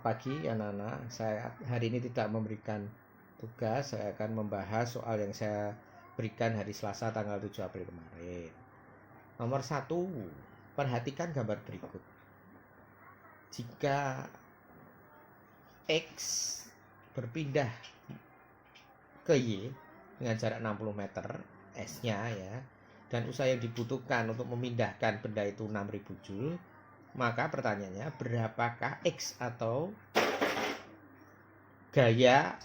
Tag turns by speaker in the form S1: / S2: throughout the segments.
S1: pagi anak-anak. Saya hari ini tidak memberikan tugas, saya akan membahas soal yang saya berikan hari Selasa tanggal 7 April kemarin. Nomor 1, perhatikan gambar berikut. Jika X berpindah ke Y dengan jarak 60 meter, S-nya ya, dan usaha yang dibutuhkan untuk memindahkan benda itu 6000 Joule, maka pertanyaannya, berapakah X atau gaya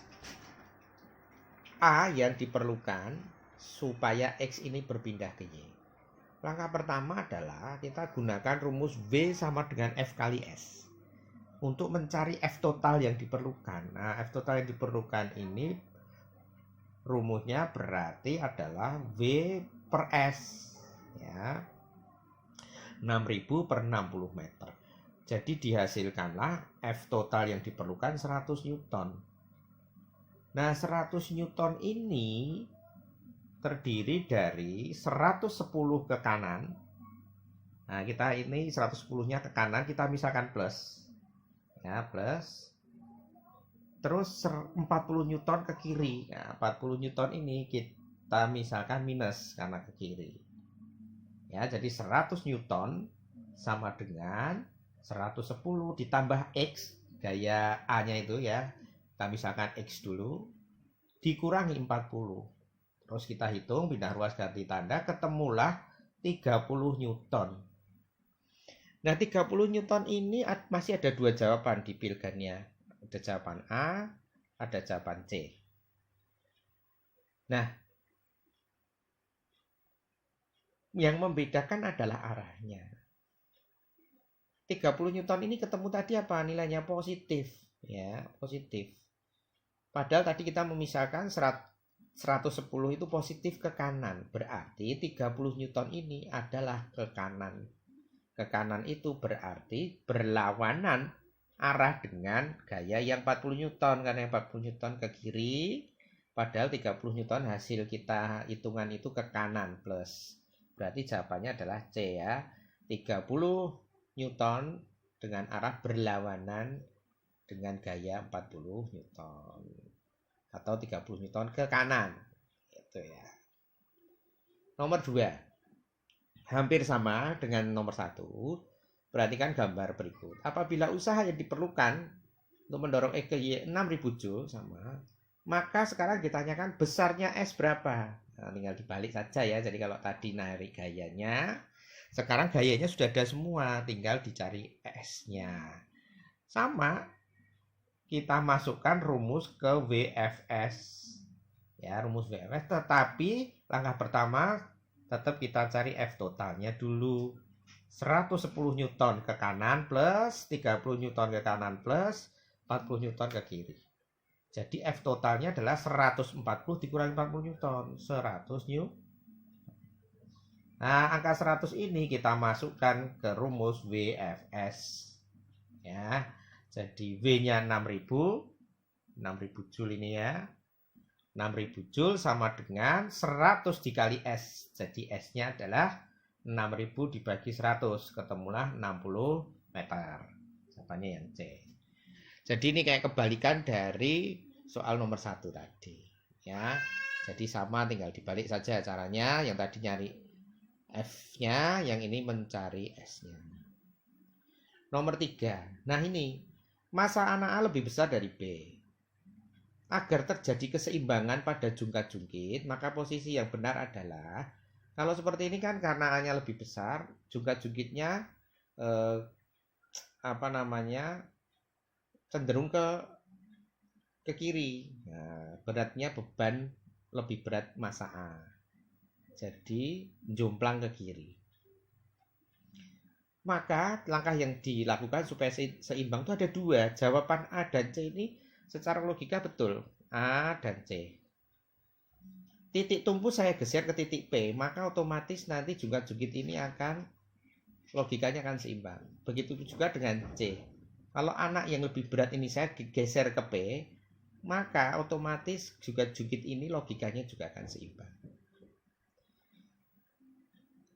S1: A yang diperlukan supaya X ini berpindah ke Y? Langkah pertama adalah kita gunakan rumus V sama dengan F kali S untuk mencari F total yang diperlukan. Nah, F total yang diperlukan ini rumusnya berarti adalah V per S, ya, 6000 per 60 meter. Jadi dihasilkanlah F total yang diperlukan 100 Newton. Nah, 100 Newton ini terdiri dari 110 ke kanan. Nah, kita ini 110-nya ke kanan, kita misalkan plus. Ya, plus. Terus 40 Newton ke kiri. Nah, 40 Newton ini kita misalkan minus karena ke kiri. Ya, jadi 100 Newton sama dengan 110 ditambah X, gaya A-nya itu ya. Kita misalkan X dulu, dikurangi 40. Terus kita hitung, pindah ruas ganti tanda, ketemulah 30 Newton. Nah, 30 Newton ini masih ada dua jawaban di pilgannya. Ada jawaban A, ada jawaban C. Nah, yang membedakan adalah arahnya. 30 Newton ini ketemu tadi apa? Nilainya positif. Ya, positif. Padahal tadi kita memisahkan 110 itu positif ke kanan. Berarti 30 Newton ini adalah ke kanan. Ke kanan itu berarti berlawanan arah dengan gaya yang 40 Newton. Karena yang 40 Newton ke kiri. Padahal 30 Newton hasil kita hitungan itu ke kanan plus. Berarti jawabannya adalah C ya. 30 Newton dengan arah berlawanan dengan gaya 40 Newton. Atau 30 Newton ke kanan. Itu ya. Nomor 2. Hampir sama dengan nomor 1. Perhatikan gambar berikut. Apabila usaha yang diperlukan untuk mendorong X ke Y 6000 Joule sama, maka sekarang ditanyakan besarnya S berapa? Nah, tinggal dibalik saja ya. Jadi kalau tadi narik gayanya, sekarang gayanya sudah ada semua, tinggal dicari S-nya. Sama, kita masukkan rumus ke VFS. Ya, rumus VFS, tetapi langkah pertama tetap kita cari F totalnya dulu. 110 Newton ke kanan plus 30 Newton ke kanan plus 40 Newton ke kiri. Jadi F totalnya adalah 140 dikurangi 40 Newton. 100 Newton. Nah, angka 100 ini kita masukkan ke rumus VFS. Ya, jadi V-nya 6000 Joule ini ya. 6000 Joule sama dengan 100 dikali S. Jadi S-nya adalah 6000 dibagi 100. Ketemulah 60 meter. Jawabannya yang C. Jadi ini kayak kebalikan dari soal nomor 1 tadi. Ya, jadi sama, tinggal dibalik saja caranya. Yang tadi nyari F-nya, yang ini mencari S-nya. Nomor 3. Nah ini, massa anak A lebih besar dari B. Agar terjadi keseimbangan pada jungkat-jungkit, maka posisi yang benar adalah, kalau seperti ini kan karena A-nya lebih besar, jungkat-jungkitnya cenderung ke kiri. Nah, beratnya beban lebih berat massa A. Jadi jomplang ke kiri. Maka langkah yang dilakukan supaya seimbang itu ada dua. Jawaban A dan C ini secara logika betul. A dan C. Titik tumpu saya geser ke titik P, maka otomatis nanti jungkat-jungkit ini logikanya akan seimbang. Begitu juga dengan C. Kalau anak yang lebih berat ini saya geser ke P, maka otomatis jungkat-jungkit ini logikanya juga akan seimbang.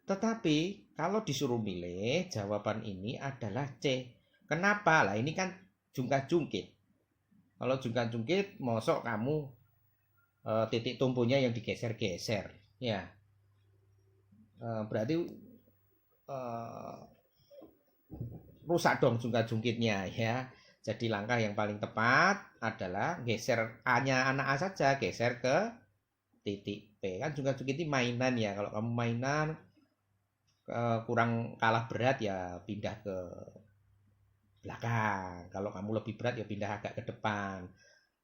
S1: Tetapi kalau disuruh milih, jawaban ini adalah C. Kenapa? Lah ini kan jungkat-jungkit. Kalau jungkat-jungkit, mosok kamu titik tumpunya yang digeser-geser, ya. Berarti rusak dong jungkat-jungkitnya, ya. Jadi langkah yang paling tepat adalah geser A-nya anak A saja, geser ke titik P. Kan jungkat-jungkit ini mainan ya. Kalau kamu mainan kurang kalah berat ya pindah ke belakang. Kalau kamu lebih berat ya pindah agak ke depan.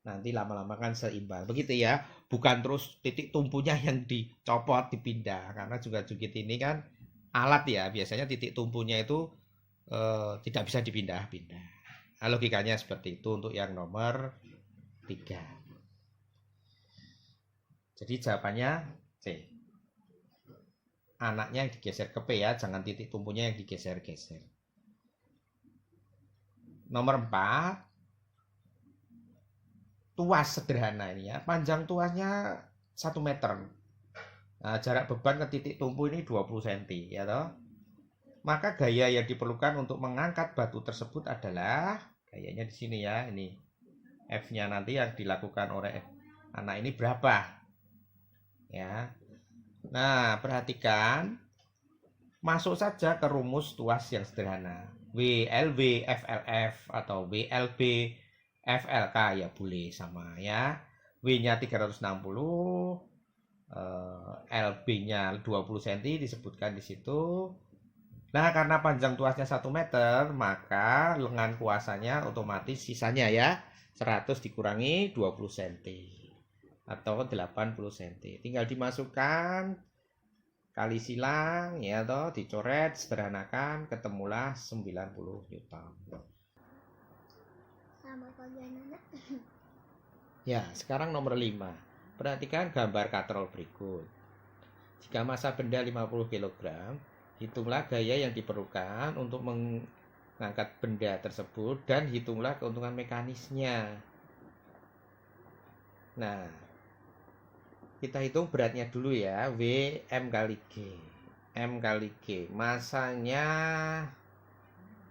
S1: Nanti lama-lama kan seimbang. Begitu ya. Bukan terus titik tumpunya yang dicopot, dipindah. Karena jungkat-jungkit ini kan alat ya. Biasanya titik tumpunya itu tidak bisa dipindah-pindah. Nah, logikanya seperti itu untuk yang nomor 3. Jadi jawabannya C. Anaknya yang digeser ke P ya, jangan titik tumpunya yang digeser-geser. Nomor 4. Tuas sederhana ini ya. Panjang tuasnya 1 meter. Nah, jarak beban ke titik tumpu ini 20 cm ya toh. Maka gaya yang diperlukan untuk mengangkat batu tersebut adalah gayanya di sini ya, ini F-nya nanti yang dilakukan oleh anak ini berapa? Ya. Nah, perhatikan masuk saja ke rumus tuas yang sederhana. WLB FLF atau WLB FLK ya boleh sama ya. W-nya 360, LB-nya 20 cm disebutkan di situ. Nah, karena panjang tuasnya 1 meter, maka lengan kuasanya otomatis sisanya ya 100 dikurangi 20 cm atau 80 cm. Tinggal dimasukkan kali silang ya toh, dicoret, sederhanakan, ketemulah 90 Newton.
S2: Selamat pagi anak-anak.
S1: Ya, sekarang nomor 5. Perhatikan gambar katrol berikut. Jika massa benda 50 kg, hitunglah gaya yang diperlukan untuk mengangkat benda tersebut dan hitunglah keuntungan mekanisnya. Nah, kita hitung beratnya dulu ya. W M kali G. M kali G. Masanya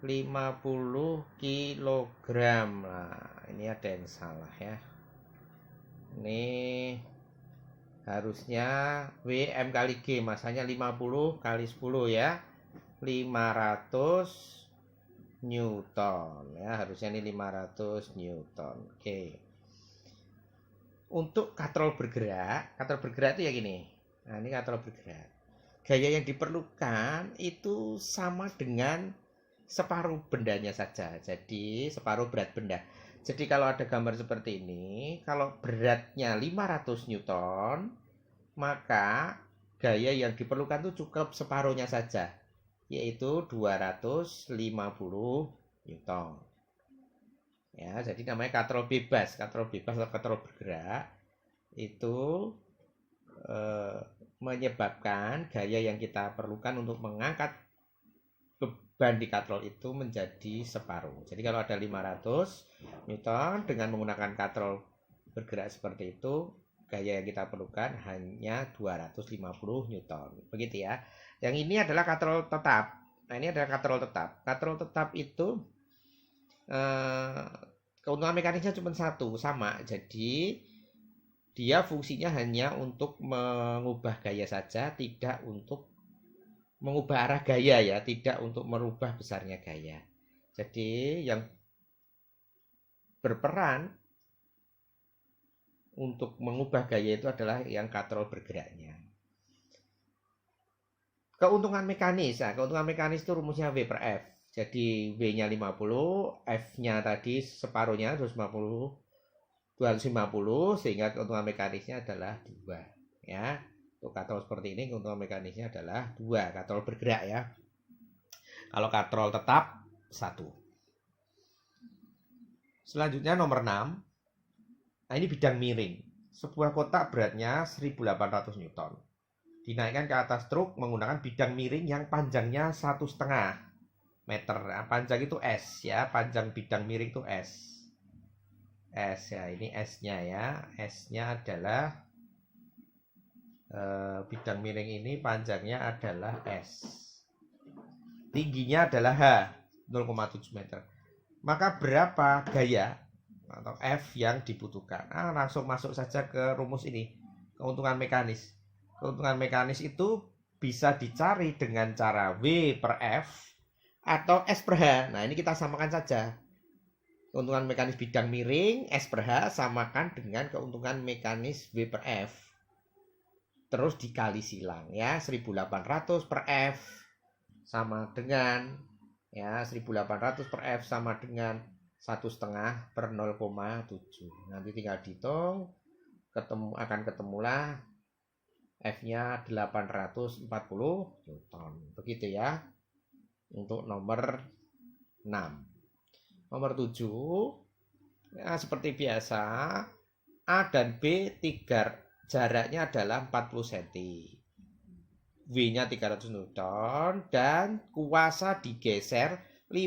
S1: 50 kg. Nah, ini ada yang salah ya. Ini harusnya W M kali G, masanya 50 kali 10 ya, 500 Newton ya, harusnya ini 500 Newton. Oke. Untuk katrol bergerak itu ya gini. Nah, ini katrol bergerak. Gaya yang diperlukan itu sama dengan separuh bendanya saja. Jadi separuh berat benda. Jadi kalau ada gambar seperti ini, kalau beratnya 500 Newton, maka gaya yang diperlukan itu cukup separuhnya saja, yaitu 250 Newton. Ya, jadi namanya katrol bebas. Katrol bebas atau katrol bergerak itu menyebabkan gaya yang kita perlukan untuk mengangkat beban di katrol itu menjadi separuh. Jadi kalau ada 500 Newton dengan menggunakan katrol bergerak seperti itu, gaya yang kita perlukan hanya 250 Newton. Begitu ya. Yang ini adalah katrol tetap. Nah, ini adalah katrol tetap. Katrol tetap itu keuntungan mekanisnya cuma satu, sama. Jadi dia fungsinya hanya untuk mengubah gaya saja, tidak untuk mengubah arah gaya ya, tidak untuk merubah besarnya gaya. Jadi yang berperan untuk mengubah gaya itu adalah yang katrol bergeraknya. Keuntungan mekanis. Nah, keuntungan mekanis itu rumusnya W per F. Jadi W-nya 50, F-nya tadi separuhnya 250, sehingga keuntungan mekanisnya adalah 2 ya. Untuk katrol seperti ini keuntungan mekanisnya adalah 2, katrol bergerak ya. Kalau katrol tetap 1. Selanjutnya nomor 6. Nah, ini bidang miring. Sebuah kotak beratnya 1800 Newton. Dinaikkan ke atas truk menggunakan bidang miring yang panjangnya 1,5 meter. Nah, panjang itu S ya, panjang bidang miring itu S. S ya, ini S-nya ya. S-nya adalah bidang miring ini panjangnya adalah S. Tingginya adalah H, 0,7 meter. Maka berapa gaya atau F yang dibutuhkan? Langsung masuk saja ke rumus ini, keuntungan mekanis. Keuntungan mekanis itu bisa dicari dengan cara W per F atau S per H. Nah, ini kita samakan saja. Keuntungan mekanis bidang miring S per H samakan dengan keuntungan mekanis W per F. Terus dikali silang ya, 1800 per F sama dengan ya 1800 per F sama dengan 1,5 per 0,7. Nanti tinggal dihitung, ketemulah F-nya 840 Newton. Begitu ya untuk nomor 6. Nomor 7 ya, seperti biasa A dan B jaraknya adalah 40 cm. W-nya 300 Newton dan kuasa digeser 50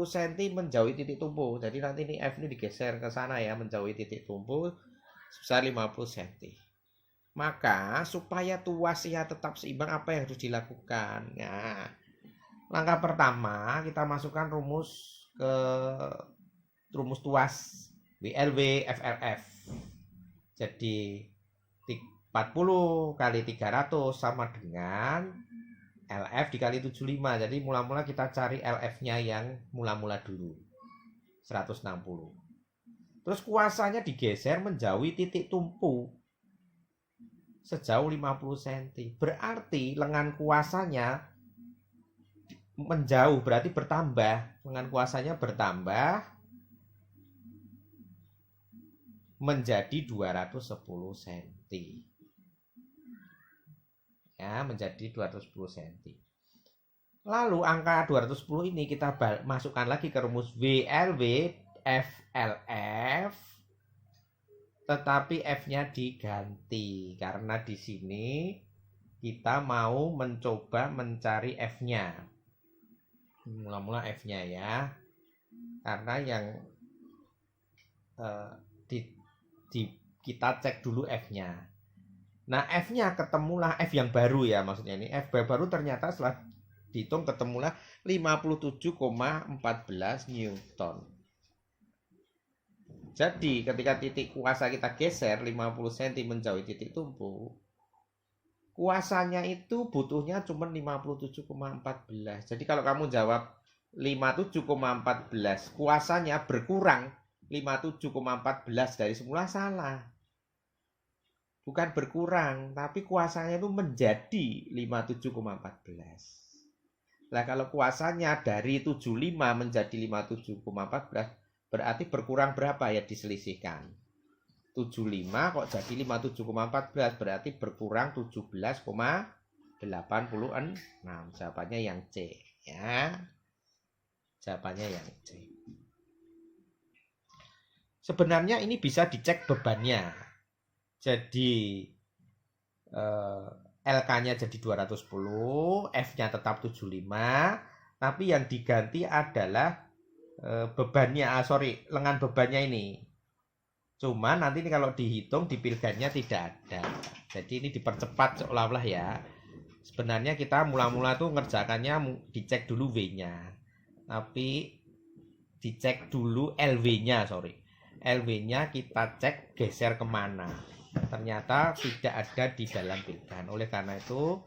S1: cm menjauhi titik tumpu. Jadi nanti ini F ini digeser ke sana ya, menjauhi titik tumpu sebesar 50 cm. Maka supaya tuasnya tetap seimbang, apa yang harus dilakukan? Nah, langkah pertama kita masukkan rumus tuas WLW FLF. Jadi 40 kali 300 sama dengan LF dikali 75. Jadi mula-mula kita cari LF-nya yang mula-mula dulu. 160. Terus kuasanya digeser menjauhi titik tumpu sejauh 50 cm. Berarti lengan kuasanya menjauh, berarti bertambah. Lengan kuasanya bertambah menjadi 210 cm. Ya, menjadi 210 cm. Lalu angka 210 ini kita masukkan lagi ke rumus WLW FLF, tetapi F-nya diganti karena di sini kita mau mencoba mencari F-nya. Mula-mula F-nya ya. Karena yang kita cek dulu F-nya. Nah, F-nya ketemulah F yang baru ya, maksudnya ini F baru ternyata setelah dihitung ketemulah 57,14 Newton. Jadi ketika titik kuasa kita geser 50 cm menjauhi titik tumpu, kuasanya itu butuhnya cuma 57,14. Jadi kalau kamu jawab 57,14, kuasanya berkurang 57,14 dari semula, salah. Bukan berkurang, tapi kuasanya itu menjadi 57,14. Nah, kalau kuasanya dari 75 menjadi 57,14, berarti berkurang berapa ya, diselisihkan. 75 kok jadi 57,14, berarti berkurang 17,86. Jawabannya yang C ya. Jawabannya yang C. Sebenarnya ini bisa dicek bebannya. Jadi LK-nya jadi 210, F-nya tetap 75, tapi yang diganti adalah bebannya, lengan bebannya ini. Cuma nanti ini kalau dihitung di pilgannya tidak ada. Jadi ini dipercepat seolah-olah ya. Sebenarnya kita mula-mula tuh ngerjakannya dicek dulu W-nya. Tapi dicek dulu LW-nya, LW-nya kita cek geser kemana. Ternyata tidak ada di dalam pilgan. Oleh karena itu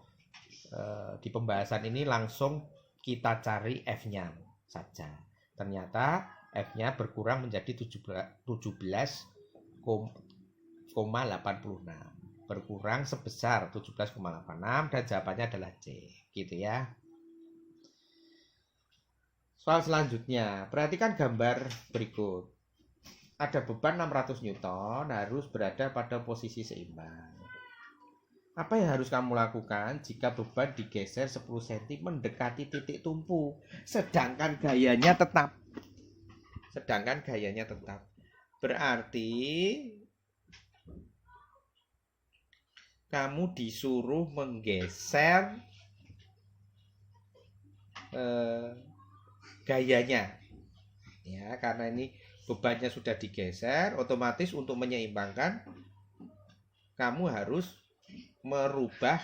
S1: di pembahasan ini langsung kita cari F-nya saja. Ternyata F-nya berkurang menjadi 17,86. Berkurang sebesar 17,86 dan jawabannya adalah C. Gitu ya. Soal selanjutnya, perhatikan gambar berikut. Ada beban 600 Newton harus berada pada posisi seimbang. Apa yang harus kamu lakukan jika beban digeser 10 cm mendekati titik tumpu, sedangkan gayanya tetap? Berarti kamu disuruh menggeser gayanya. Ya, karena ini bebannya sudah digeser, otomatis untuk menyeimbangkan kamu harus merubah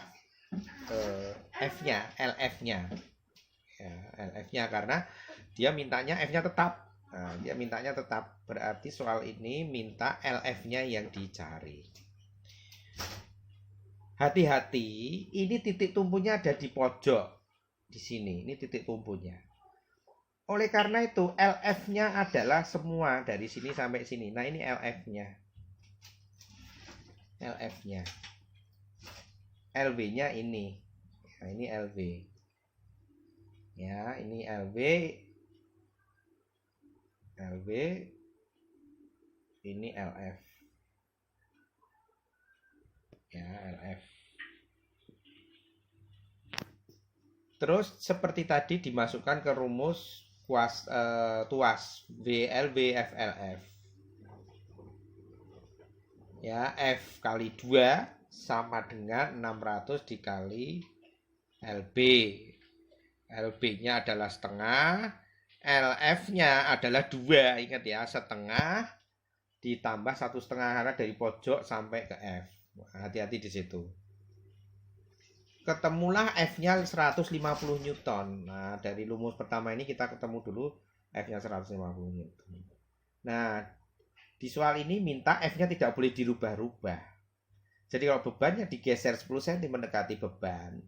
S1: F-nya, LF-nya. Ya, LF-nya karena dia mintanya F-nya tetap. Nah, dia mintanya tetap. Berarti soal ini minta LF-nya yang dicari. Hati-hati, ini titik tumpunya ada di pojok. Di sini, ini titik tumpunya. Oleh karena itu, LF-nya adalah semua dari sini sampai sini. Nah, ini LF-nya. LF-nya. LV-nya ini. Nah, ini LV. Ya, ini LV. LV. Ini LF. Ya, LF. Terus seperti tadi dimasukkan ke rumus tuas VLV FLF. Ya, F kali 2 sama dengan 600 dikali LB. LB-nya adalah setengah, LF-nya adalah 2. Ingat ya, setengah ditambah 1/2 karena dari pojok sampai ke F. Hati-hati di situ. Ketemulah F-nya 150 Newton. Nah, dari rumus pertama ini kita ketemu dulu F-nya 150 Newton. Nah, di soal ini minta F-nya tidak boleh dirubah-rubah. Jadi kalau bebannya digeser 10 cm mendekati beban.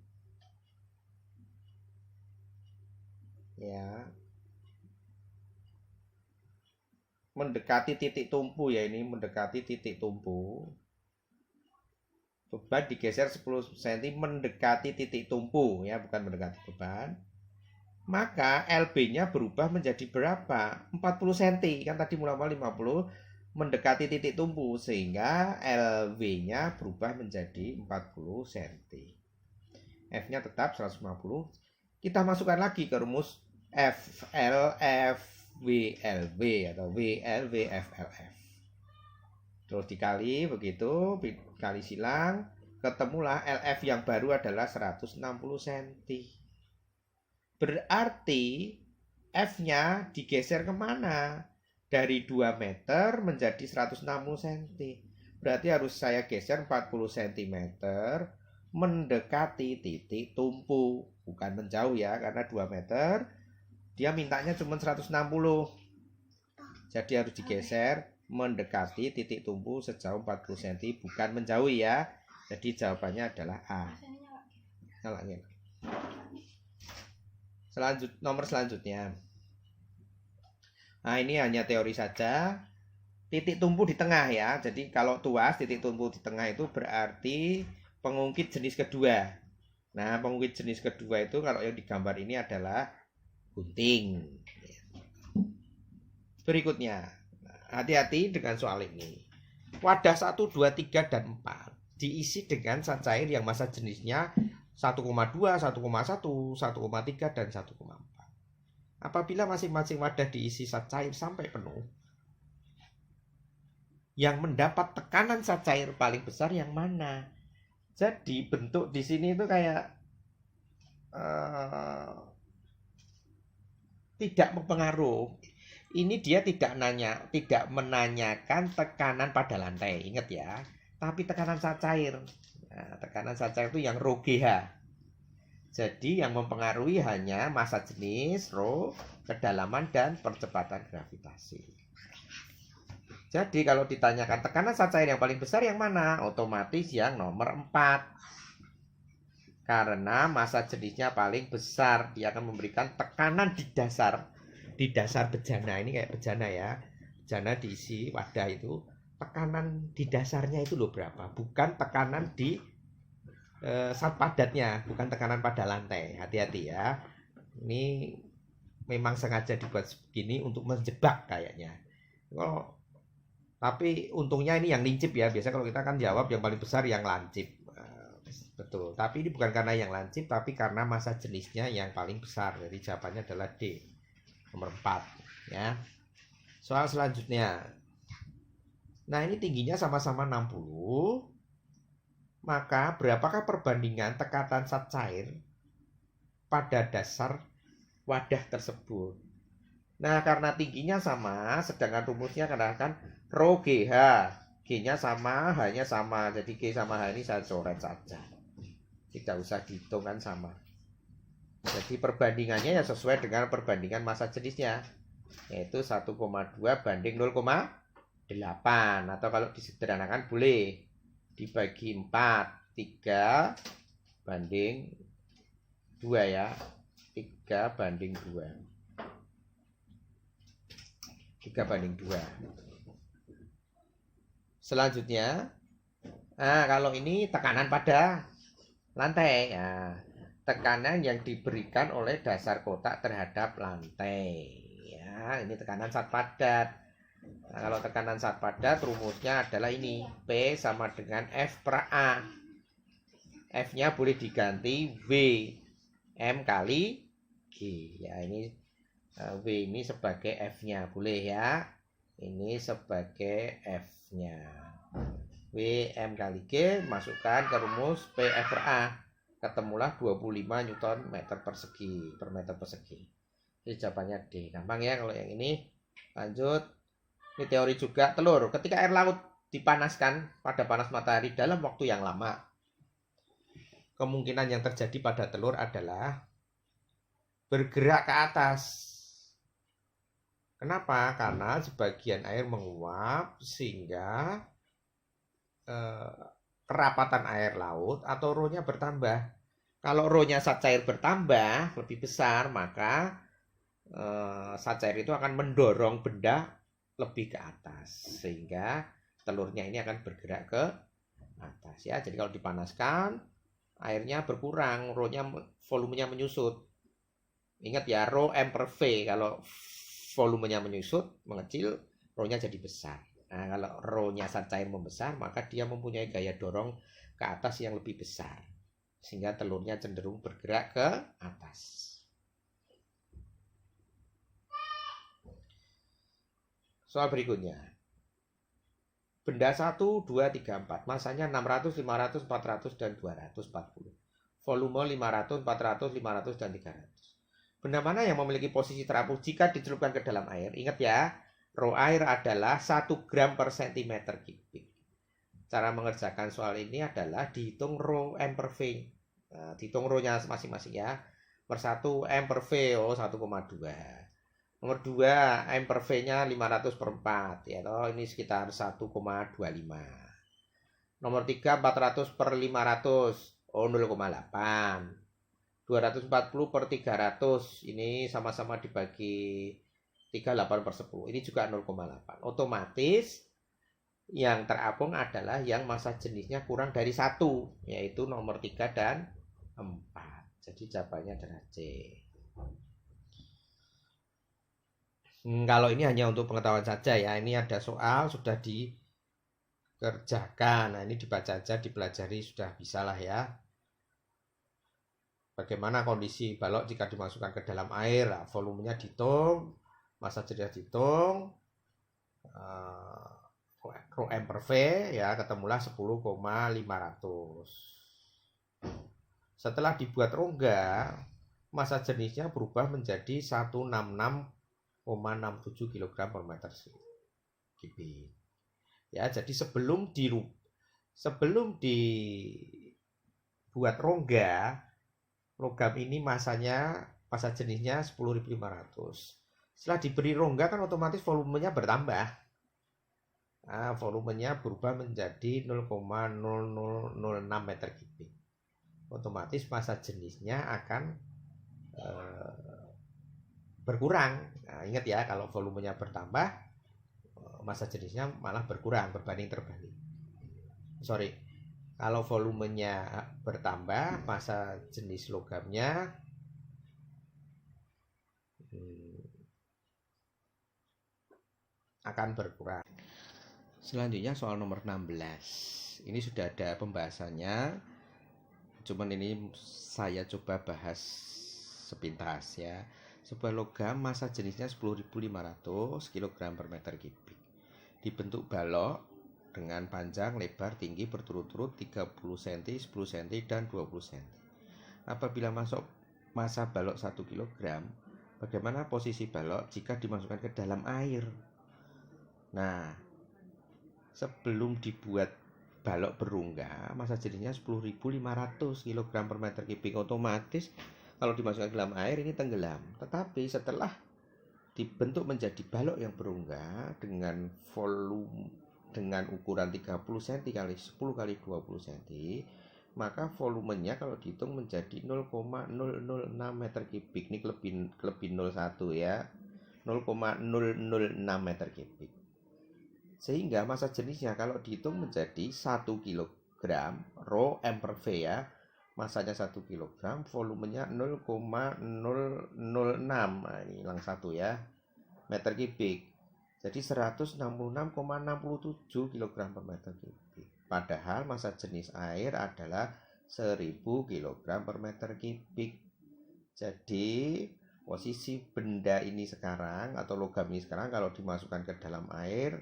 S1: Ya. Mendekati titik tumpu ya, ini mendekati titik tumpu. Beban digeser 10 cm mendekati titik tumpu ya, bukan mendekati beban. Maka LB-nya berubah menjadi berapa? 40 cm. Kan tadi mula-mula 50 mendekati titik tumpu, sehingga LV-nya berubah menjadi 40 cm. F-nya tetap 150. Kita masukkan lagi ke rumus FLFVLV atau VLVFLF. Terus dikali begitu, kali silang, ketemulah LF yang baru adalah 160 cm. Berarti F-nya digeser kemana? Dari 2 meter menjadi 160 cm. Berarti harus saya geser 40 cm mendekati titik tumpu. Bukan menjauh ya, karena 2 meter. Dia mintanya cuma 160. Jadi harus digeser mendekati titik tumpu sejauh 40 cm. Bukan menjauh ya. Jadi jawabannya adalah A. Nomor selanjutnya. Nah, ini hanya teori saja. Titik tumpu di tengah ya. Jadi kalau tuas titik tumpu di tengah itu berarti pengungkit jenis kedua. Nah, pengungkit jenis kedua itu kalau yang digambar ini adalah gunting. Berikutnya, hati-hati dengan soal ini. Wadah 1, 2, 3, dan 4 diisi dengan zat cair yang massa jenisnya 1,2, 1,1, 1,3, dan 1,4. Apabila masing-masing wadah diisi zat cair sampai penuh, yang mendapat tekanan zat cair paling besar yang mana? Jadi bentuk di sini itu kayak tidak mempengaruhi. Ini dia tidak menanyakan tekanan pada lantai, ingat ya. Tapi tekanan zat cair. Nah, tekanan zat cair itu yang rho GH. Jadi yang mempengaruhi hanya massa jenis, rho, kedalaman, dan percepatan gravitasi. Jadi kalau ditanyakan tekanan zat cair yang paling besar yang mana? Otomatis yang nomor 4. Karena massa jenisnya paling besar, dia akan memberikan tekanan di dasar bejana. Ini kayak bejana ya. Bejana diisi wadah itu, tekanan di dasarnya itu loh berapa? Bukan tekanan di zat padatnya, bukan tekanan pada lantai. Hati-hati ya. Ini memang sengaja dibuat begini untuk menjebak kayaknya. Tapi untungnya ini yang lincip ya. Biasa kalau kita kan jawab yang paling besar yang lancip. Betul. Tapi ini bukan karena yang lancip, tapi karena massa jenisnya yang paling besar. Jadi jawabannya adalah D. Nomor 4 ya. Soal selanjutnya. Nah, ini tingginya sama-sama 60. Maka berapakah perbandingan tekanan zat cair pada dasar wadah tersebut? Nah, karena tingginya sama, sedangkan rumusnya kan rho GH. G-nya sama, H-nya sama. Jadi G sama H ini saya coret saja. Tidak usah dihitung kan sama. Jadi perbandingannya ya sesuai dengan perbandingan massa jenisnya. yaitu 1,2 banding 0,8, atau kalau disederhanakan boleh dibagi 4, 3 banding 2 ya, 3 banding 2, 3 banding 2. Selanjutnya, kalau ini tekanan pada lantai ya, tekanan yang diberikan oleh dasar kotak terhadap lantai ya, ini tekanan zat padat. Nah, kalau tekanan zat padat rumusnya adalah ini, P sama dengan F per A. F nya boleh diganti V M kali G ya, ini V ini sebagai F nya boleh ya, ini sebagai F nya, V M kali G, masukkan ke rumus P F per A, ketemulah 25 Newton meter persegi per meter persegi. Jadi jawabannya D. Gampang ya kalau yang ini. Lanjut, ini teori juga. Telur, ketika air laut dipanaskan pada panas matahari dalam waktu yang lama, kemungkinan yang terjadi pada telur adalah bergerak ke atas. Kenapa? Karena sebagian air menguap sehingga kerapatan air laut atau rho-nya bertambah. Kalau rho-nya zat cair bertambah lebih besar, maka zat cair itu akan mendorong benda lebih ke atas, sehingga telurnya ini akan bergerak ke atas ya. Jadi kalau dipanaskan airnya berkurang, rho-nya, volumenya menyusut. Ingat ya, rho M per V, kalau volumenya menyusut, mengecil, rho-nya jadi besar. Nah, kalau rho-nya zat cair membesar, maka dia mempunyai gaya dorong ke atas yang lebih besar, sehingga telurnya cenderung bergerak ke atas. Soal berikutnya. Benda 1, 2, 3, 4. Masanya 600, 500, 400, dan 240. Volume 500, 400, 500, dan 300. Benda mana yang memiliki posisi terapung jika dicelupkan ke dalam air? Ingat ya, rho air adalah 1 gram per centimeter kubik. Cara mengerjakan soal ini adalah dihitung rho M per V. Nah, dihitung rho-nya masing-masing ya. Per 1 M per V, 1,2. Nomor 2, M per V-nya 500 per 4. Ya, ini sekitar 1,25. Nomor 3, 400 per 500. 0,8. 240 per 300. Ini sama-sama dibagi 38 per 10. Ini juga 0,8. Otomatis yang terapung adalah yang massa jenisnya kurang dari 1. Yaitu nomor 3 dan 4. Jadi jawabannya adalah C. Kalau ini hanya untuk pengetahuan saja ya. Ini ada soal sudah dikerjakan. Nah, ini dibaca aja, dipelajari, sudah bisa lah ya. Bagaimana kondisi balok jika dimasukkan ke dalam air? Nah, volumenya dihitung, massa jenisnya dihitung, rho M per V ya, ketemulah 10,500. Setelah dibuat rongga, massa jenisnya berubah menjadi 166,67 kg per meter kubik. Ya, jadi sebelum dibuat rongga, logam ini massa jenisnya 10.500. Setelah diberi rongga kan otomatis volumenya bertambah. Nah, volumenya berubah menjadi 0,0006 meter kubik. Otomatis massa jenisnya akan berkurang. Nah, ingat ya, kalau volumenya bertambah, massa jenisnya malah berkurang, berbanding terbalik. Kalau volumenya bertambah, massa jenis logamnya akan berkurang. Selanjutnya soal nomor 16. Ini sudah ada pembahasannya, cuman ini saya coba bahas sepintas ya. Sebuah logam massa jenisnya 10.500 kg per meter kubik. Dibentuk balok dengan panjang, lebar, tinggi berturut-turut 30 cm, 10 cm, dan 20 cm. Apabila masuk massa balok 1 kg, bagaimana posisi balok jika dimasukkan ke dalam air? Nah, sebelum dibuat balok berongga, massa jenisnya 10.500 kg per meter kubik. Otomatis kalau dimasukkan ke dalam air ini tenggelam. Tetapi setelah dibentuk menjadi balok yang berongga dengan volume dengan ukuran 30 cm kali 10 kali 20 cm, maka volumenya kalau dihitung menjadi 0,006 meter kubik. Ini lebih 01 ya. 0,006 meter kubik. Sehingga massa jenisnya kalau dihitung menjadi 1 kg rho m per v ya. Masanya 1 kg, volumenya 0,006. Nah, ini hilang 1 ya. Meter kubik. Jadi 166,67 kg per meter kubik. Padahal massa jenis air adalah 1000 kg per meter kubik. Jadi posisi benda ini sekarang atau logam ini sekarang kalau dimasukkan ke dalam air,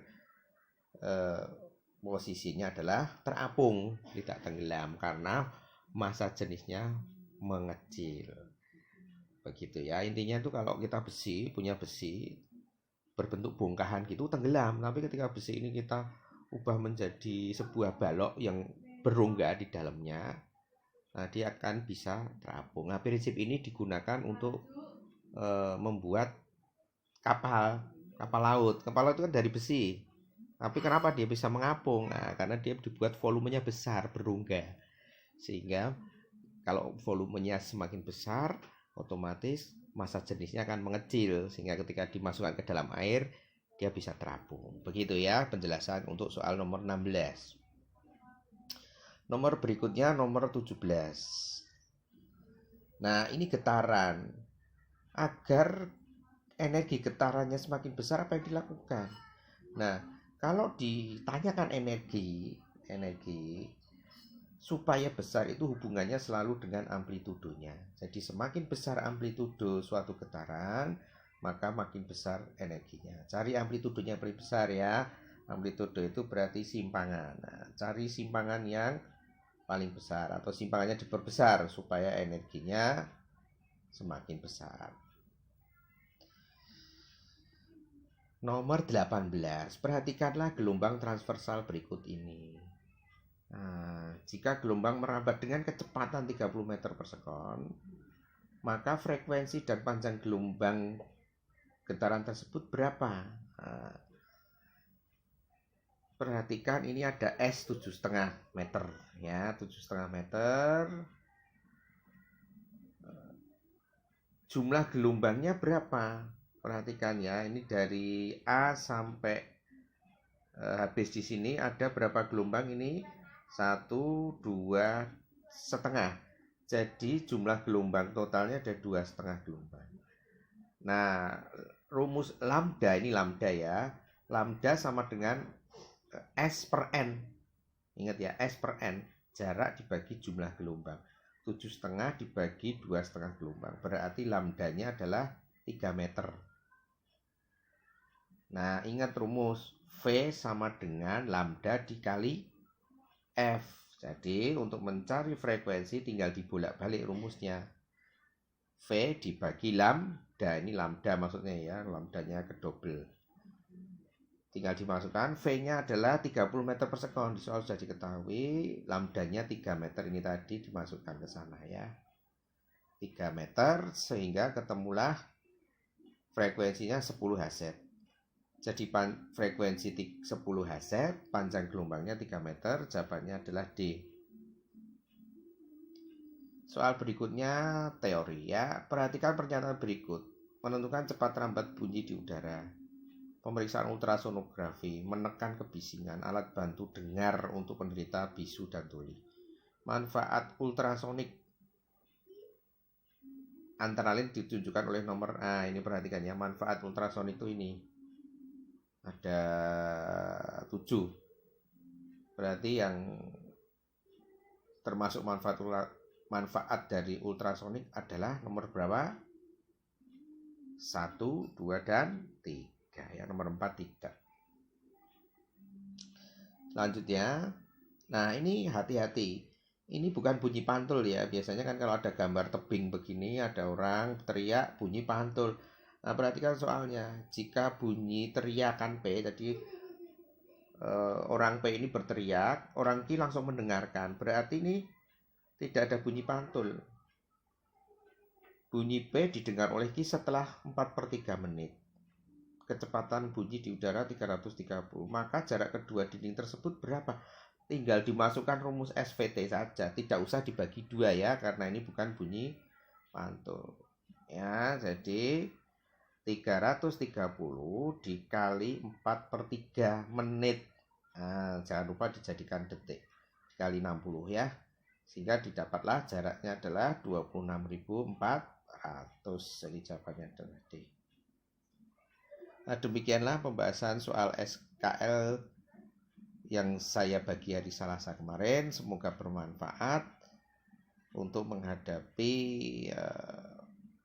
S1: posisinya adalah terapung, tidak tenggelam karena massa jenisnya mengecil. Begitu ya. Intinya itu kalau kita punya besi berbentuk bongkahan gitu tenggelam, tapi ketika besi ini kita ubah menjadi sebuah balok yang berongga di dalamnya, nah dia akan bisa terapung. Nah, prinsip ini digunakan untuk membuat kapal laut. Kapal laut itu kan dari besi, tapi kenapa dia bisa mengapung? Nah, karena dia dibuat volumenya besar, berongga, sehingga kalau volumenya semakin besar otomatis massa jenisnya akan mengecil, sehingga ketika dimasukkan ke dalam air dia bisa terapung. Begitu ya penjelasan untuk soal nomor 16. Nomor berikutnya nomor 17. Nah, ini getaran. Agar energi getarannya semakin besar, apa yang dilakukan? Nah, kalau ditanyakan energi supaya besar itu hubungannya selalu dengan amplitudonya. Jadi semakin besar amplitudo suatu getaran, maka makin besar energinya. Cari amplitudonya paling besar ya. Amplitudo itu berarti simpangan. Nah, cari simpangan yang paling besar atau simpangannya diperbesar supaya energinya semakin besar. Nomor 18. Perhatikanlah gelombang transversal berikut ini. Nah, jika gelombang merambat dengan kecepatan 30 meter per sekon, maka frekuensi dan panjang gelombang getaran tersebut berapa? Nah, perhatikan ini ada S 7,5 meter ya, 7,5 meter. Jumlah gelombangnya berapa? Perhatikan ya, ini dari A sampai habis di sini ada berapa gelombang ini? 1, 2, setengah. Jadi jumlah gelombang totalnya ada 2,5 gelombang. Nah, rumus lambda ini lambda ya. Lambda sama dengan S per N. Ingat ya, S per N. Jarak dibagi jumlah gelombang. 7,5 dibagi 2,5 gelombang. Berarti lambdanya adalah 3 meter. Nah, ingat rumus V sama dengan lambda dikali F. Jadi untuk mencari frekuensi tinggal dibolak-balik rumusnya. V dibagi lambda. Ini lambda maksudnya ya, lambdanya kedobel. Tinggal dimasukkan, V-nya adalah 30 meter per sekon. Di soal sudah diketahui, lambdanya 3 meter ini tadi dimasukkan ke sana ya. 3 meter sehingga ketemulah frekuensinya 10 Hz. Jadi frekuensi 10 Hz, panjang gelombangnya 3 meter, jawabannya adalah D. Soal berikutnya teori ya. Perhatikan pernyataan berikut. Menentukan cepat rambat bunyi di udara. Pemeriksaan ultrasonografi, menekan kebisingan, alat bantu dengar untuk penderita bisu dan tuli. Manfaat ultrasonik antara lain ditunjukkan oleh nomor ini perhatikan ya, manfaat ultrasonik itu ini. Ada 7. Berarti yang termasuk manfaat dari ultrasonik adalah nomor berapa? 1, 2, dan 3 ya. Nomor 4 tidak. Selanjutnya, nah ini hati-hati. Ini bukan bunyi pantul ya. Biasanya kan kalau ada gambar tebing begini, ada orang teriak bunyi pantul. Nah, perhatikan soalnya. Jika bunyi teriakan P, jadi orang P ini berteriak, orang Q langsung mendengarkan. Berarti ini tidak ada bunyi pantul. Bunyi P didengar oleh Q setelah 4/3 menit. kecepatan bunyi di udara 330. Maka jarak kedua dinding tersebut berapa? Tinggal dimasukkan rumus SVT saja, tidak usah dibagi dua ya, karena ini bukan bunyi mantul. Ya, jadi 330 dikali 4/3 menit. Nah, jangan lupa dijadikan detik. Dikali 60 ya. Sehingga didapatlah jaraknya adalah 26.400. Jadi jawabannya adalah D. Nah, demikianlah pembahasan soal SKL yang saya bagi hari Selasa kemarin. Semoga bermanfaat untuk menghadapi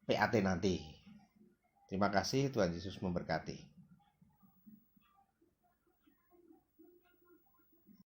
S1: PAT nanti. Terima kasih, Tuhan Yesus memberkati.